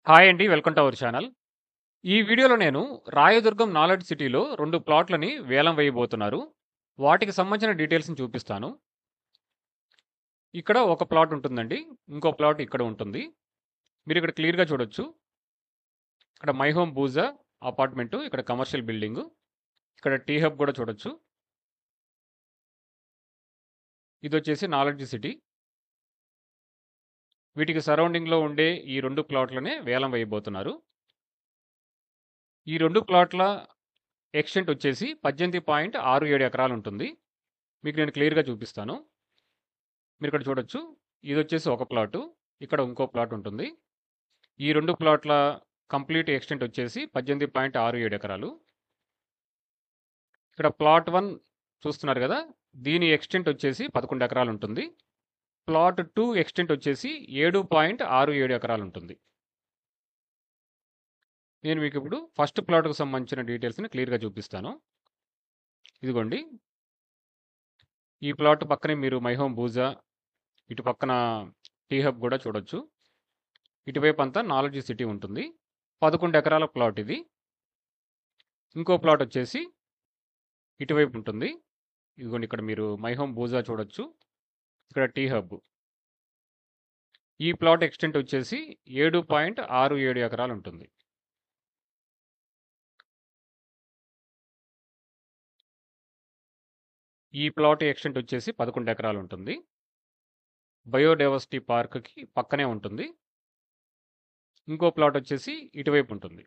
Hi అండి. Welcome to our channel. ఈ వీడియోలో నేను రాయదుర్గం నాలెడ్జ్ సిటీలో 2 ప్లాట్‌లని వేలం వేయబోతున్నారు. వాటికి సంబంధించిన డీటెయిల్స్‌ని చూపిస్తాను. ఇక్కడ ఒక ప్లాట్ ఉంటుందండి. ఇంకో ప్లాట్ ఇక్కడ ఉంటుంది. మీరిక్కడ క్లియర్‌గా చూడొచ్చు. ఇక్కడ మై హోమ్ బూజా అపార్ట్‌మెంటు, ఇక్కడ కమర్షియల్ బిల్డింగు. ఇక్కడ టీ హబ్ గూడా చూడొచ్చు. ఇదొచ్చేసి నాలెడ్జ్ సిటీ. వీటికి సరౌండింగ్‌లో ఉండే ఈ 2 ప్లాట్‌లనే వేలం వేయబోతున్నారు. ఈ 2 ప్లాట్‌ల ఎక్స్‌టెంట్ వచ్చేసి 18.67 ఎకరాలు ఉంటుంది. మీకు నేను క్లియర్‌గా చూపిస్తాను. మీరిక్కడ చూడొచ్చు. ఇదొచ్చేసి ఒక ప్లాటు. ఇక్కడ ఇంకో ప్లాట్ ఉంటుంది. ఈ 2 ప్లాట్‌ల కంప్లీట్ ఎక్స్‌టెంట్ వచ్చేసి 18.67 ఎకరాలు. ఇక్కడ ప్లాట్ 1 చూస్తున్నారు గదా! దీని ఎక్స్‌టెంట్ వచ్చేసి 11 ఎకరాలుంటుంది. ప్లాట్ 2 ఎక్స్‌టెంట్ వచ్చేసి 7.67 ఎకరాలుంటుంది. నేను మీకిప్పుడు ఫస్ట్ ప్లాట్‌కు సంబంధించిన డీటెయిల్స్‌ని క్లియర్‌గా చూపిస్తాను. ఇదిగోండి. ఈ ప్లాట్ పక్కనే మీరు మై హోమ్ బూజా, ఇటు పక్కన టీ హబ్ గూడా చూడొచ్చు. ఇటువైపంతా నాలెడ్జ్ సిటీ ఉంటుంది. 11 ఎకరాల ప్లాట్ ఇది. ఇంకో ప్లాట్ వచ్చేసి ఇటువైపు ఉంటుంది. ఇదిగోండి ఇక్కడ మీరు మై హోమ్ బూజా చూడొచ్చు. ఇక్కడ టీ హబ్. ఈ ప్లాట్ ఎక్స్‌టెంట్ వచ్చేసి 7.67 ఎకరాలు ఉంటుంది. ఈ ప్లాట్ ఎక్స్‌టెంట్ వచ్చేసి 11 ఎకరాలు ఉంటుంది. బయోడైవర్సిటీ పార్క్‌కి పక్కనే ఉంటుంది. ఇంకో ప్లాట్ వచ్చేసి ఇటువైపు ఉంటుంది.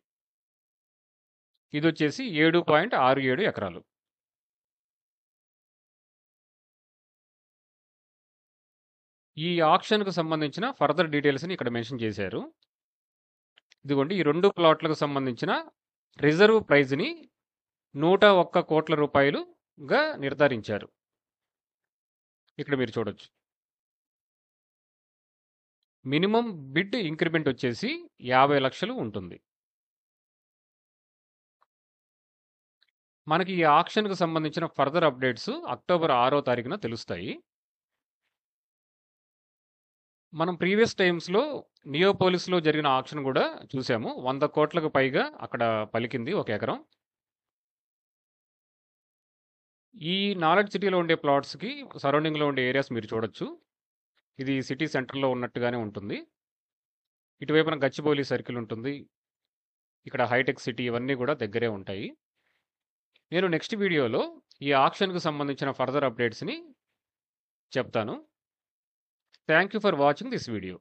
ఇదొచ్చేసి 7.67 ఎకరాలు. ఈ ఆక్షన్‌కు సంబంధించిన ఫర్దర్ డీటెయిల్స్‌ని ఇక్కడ మెన్షన్ చేశారు. ఇదిగోండి ఈ 2 ప్లాట్‌లకు సంబంధించిన రిజర్వ్ ప్రైజ్‌ని 101,00,00,000 రూపాయలుగా నిర్ధారించారు. ఇక్కడ మీరు చూడొచ్చు. మినిమమ్ బిడ్ ఇంక్రిమెంట్ వచ్చేసి 50,00,000 ఉంటుంది. మనకి ఈ ఆక్షన్‌కు సంబంధించిన ఫర్దర్ అప్డేట్స్ అక్టోబర్ 6వ తారీఖున తెలుస్తాయి. మనం ప్రీవియస్ టైమ్స్‌లో నియోపోలిస్‌లో జరిగిన ఆక్షన్ గూడా చూసాము. 100,00,00,000కు పైగా అక్కడ పలికింది ఒక ఎకరం. ఈ నాలెడ్జ్ సిటీలో ఉండే ప్లాట్స్‌కి సరౌండింగ్‌లో ఉండే ఏరియాస్ మీరు చూడొచ్చు. ఇది సిటీ సెంటర్‌లో ఉన్నట్టుగానే ఉంటుంది. ఇటువైపున గచ్చిబౌలి సర్కిల్ ఉంటుంది. ఇక్కడ హైటెక్ సిటీ ఇవన్నీ గూడా దగ్గరే ఉంటాయి. నేను నెక్స్ట్ వీడియోలో ఈ ఆక్షన్‌కు సంబంధించిన ఫర్దర్ అప్డేట్స్‌ని చెప్తాను. Thank you for watching this video.